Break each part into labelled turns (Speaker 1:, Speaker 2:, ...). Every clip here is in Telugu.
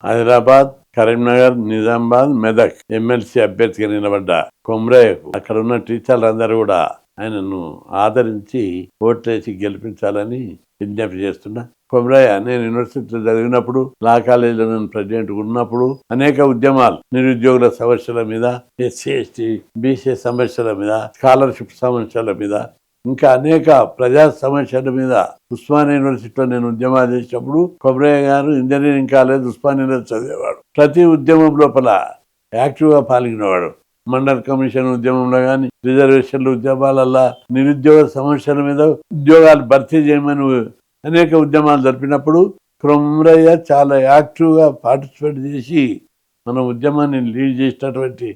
Speaker 1: హైదరాబాద్, కరీంనగర్, నిజామాబాద్, మెదక్ ఎమ్మెల్సీ అభ్యర్థిగా నిలబడ్డ కొమరయ్యకు అక్కడ ఉన్న టీచర్లందరూ కూడా ఆయనను ఆదరించి ఓట్లేసి గెలిపించాలని విజ్ఞప్తి చేస్తున్నా. కొమరయ్య, నేను యూనివర్సిటీలో చదివినప్పుడు, లా కాలేజీలో నేను ప్రెసిడెంట్ ఉన్నప్పుడు అనేక ఉద్యమాలు, నిరుద్యోగుల సమస్యల మీద, ఎస్సీ ఎస్టీ బీసీ సమస్యల మీద, స్కాలర్షిప్ సమస్యల మీద, ఇంకా అనేక ప్రజా సమస్యల మీద ఉస్మానియా యూనివర్సిటీలో నేను ఉద్యమాలు చేసినప్పుడు కొమరయ్య గారు ఇంజనీరింగ్ కాలేజ్ ఉస్మానియాలో చదివేవాడు. ప్రతి ఉద్యమం లోపల యాక్టివ్గా పాల్గొనేవాడు. మండల్ కమిషన్ ఉద్యమంలో కానీ, రిజర్వేషన్ల ఉద్యమాలల్లా, నిరుద్యోగ సమస్యల మీద ఉద్యోగాలు భర్తీ చేయమని అనేక ఉద్యమాలు జరిపినప్పుడు కొమరయ్య చాలా యాక్టివ్గా పార్టిసిపేట్ చేసి మన ఉద్యమాన్ని లీడ్ చేసినటువంటి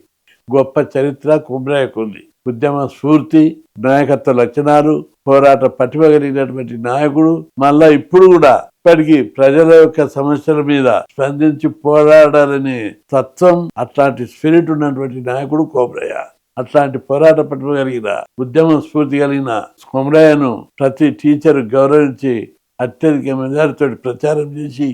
Speaker 1: గొప్ప చరిత్ర కొమరయ్యకు ఉంది. ఉద్యమ స్ఫూర్తి, నాయకత్వ లక్షణాలు, పోరాట పటిమ కలిగినటువంటి నాయకుడు. మళ్ళా ఇప్పుడు కూడా ఇప్పటికీ ప్రజల యొక్క సమస్యల మీద స్పందించి పోరాడాలనే తత్వం, అట్లాంటి స్పిరిట్ ఉన్నటువంటి నాయకుడు కొమరయ్య. అట్లాంటి పోరాట పటిమ కలిగిన, ఉద్యమ స్ఫూర్తి కలిగిన కొమరయ్యను ప్రతి టీచర్ గౌరవించి అత్యధిక మెజారిటీతో ప్రచారం చేసి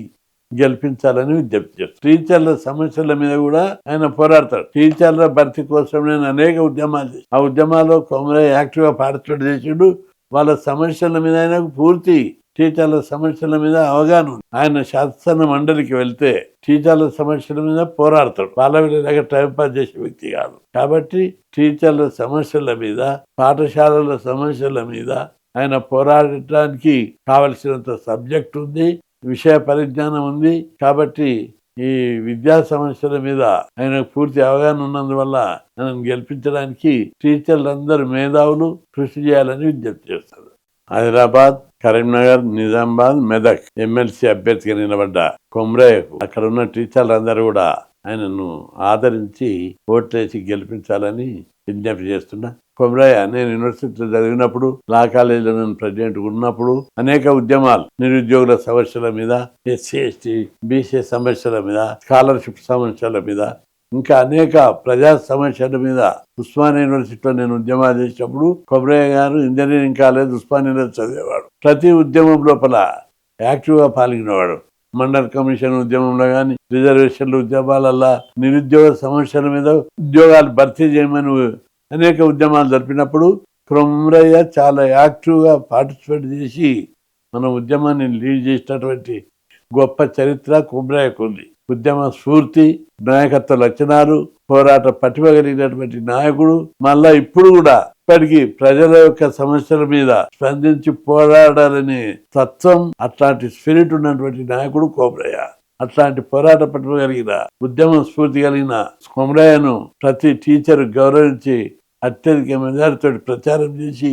Speaker 1: గెలిపించాలని విజ్ఞప్తి చేస్తారు. టీచర్ల సమస్యల మీద కూడా ఆయన పోరాడతాడు. టీచర్ల భర్తీ కోసం నేను అనేక ఉద్యమాలు చేసి, ఆ ఉద్యమాల్లో కొమరయ్య యాక్టివ్గా పార్టిసిపేట్ చేసిండు. వాళ్ళ సమస్యల మీద ఆయనకు పూర్తి టీచర్ల సమస్యల మీద అవగాహన ఉంది. ఆయన శాసన మండలికి వెళ్తే టీచర్ల సమస్యల మీద పోరాడతాడు. వాళ్ళ దగ్గర టైంపాస్ చేసే వ్యక్తి కాదు. కాబట్టి టీచర్ల సమస్యల మీద, పాఠశాలల సమస్యల మీద ఆయన పోరాడటానికి కావలసినంత సబ్జెక్ట్ ఉంది, విషయ పరిజ్ఞానం ఉంది. కాబట్టి ఈ విద్యా సమస్యల మీద ఆయనకు పూర్తి అవగాహన ఉన్నందువల్ల ఆయనను గెలిపించడానికి టీచర్లందరూ మేధావులు కృషి చేయాలని విజ్ఞప్తి చేస్తారు. హైదరాబాద్, కరీంనగర్, నిజామాబాద్, మెదక్ ఎమ్మెల్సీ అభ్యర్థిగా నిలబడ్డ కొమరయ్యకు అక్కడ ఉన్న టీచర్లందరూ కూడా ఆయనను ఆదరించి ఓట్లేసి గెలిపించాలని విజ్ఞప్తి చేస్తున్నా. కొమరయ్య, నేను యూనివర్సిటీలో చదివినప్పుడు, లా కాలేజీలో నేను ప్రెసిడెంట్ ఉన్నప్పుడు అనేక ఉద్యమాలు, నిరుద్యోగుల సమస్యల మీద, ఎస్సీ ఎస్టీ బీసీ సమస్యల మీద, స్కాలర్షిప్ సమస్యల మీద, ఇంకా అనేక ప్రజా సమస్యల మీద ఉస్మానియా యూనివర్సిటీలో నేను ఉద్యమాలు చేసినప్పుడు కొమరయ్య గారు ఇంజనీరింగ్ కాలేజ్ ఉస్మానియాలో చదివేవాడు. ప్రతి ఉద్యమం లోపల యాక్టివ్గా పాల్గొనేవాడు. మండల్ కమిషన్ ఉద్యమంలో కానీ, రిజర్వేషన్ల ఉద్యమాలల్లా, నిరుద్యోగ సమస్యల మీద ఉద్యోగాలు భర్తీ చేయమని అనేక ఉద్యమాలు జరిపినప్పుడు కొమరయ్య చాలా యాక్టివ్గా పార్టిసిపేట్ చేసి మన ఉద్యమాన్ని లీడ్ చేసినటువంటి గొప్ప చరిత్ర కొమరయ్యకు ఉంది. ఉద్యమ స్ఫూర్తి, నాయకత్వ లక్షణాలు, పోరాట పటిమ కలిగినటువంటి నాయకుడు. మళ్ళా ఇప్పుడు కూడా ఇప్పటికీ ప్రజల యొక్క సమస్యల మీద స్పందించి పోరాడాలనే తత్వం, అట్లాంటి స్పిరిట్ ఉన్నటువంటి నాయకుడు కొమరయ్య. అట్లాంటి పోరాట పటిమ కలిగిన, ఉద్యమ స్ఫూర్తి కలిగిన కొమరయ్యను ప్రతి టీచర్ గౌరవించి అత్యధిక మెజారిటీతో ప్రచారం చేసి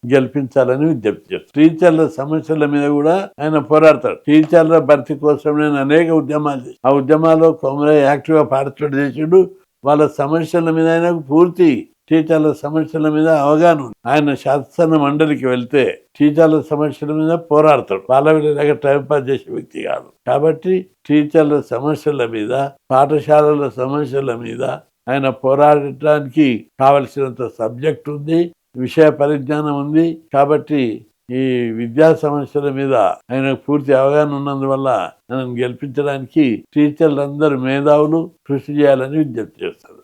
Speaker 1: గెలిపించాలని విజ్ఞప్తి చేస్తారు. టీచర్ల సమస్యల మీద కూడా ఆయన పోరాడతాడు. టీచర్ల భర్తీ కోసం నేను అనేక ఉద్యమాలు చేసి, ఆ ఉద్యమాల్లో కొమరయ్య యాక్టివ్గా పార్టిసిపేట్ చేసిండు. వాళ్ళ సమస్యల మీద ఆయనకు పూర్తి టీచర్ల సమస్యల మీద అవగాహన ఉంది. ఆయన శాసన మండలికి వెళ్తే టీచర్ల సమస్యల మీద పోరాడతాడు. వాళ్ళ దగ్గర టైంపాస్ చేసే వ్యక్తి కాదు. కాబట్టి టీచర్ల సమస్యల మీద, పాఠశాలల సమస్యల మీద ఆయన పోరాడటానికి కావలసినంత సబ్జెక్ట్ ఉంది, విషయ పరిజ్ఞానం ఉంది. కాబట్టి ఈ విద్యా సమస్యల మీద ఆయనకు పూర్తి అవగాహన ఉన్నందువల్ల ఆయనను గెలిపించడానికి టీచర్లందరూ మేధావులు కృషి చేయాలని విజ్ఞప్తి చేస్తారు.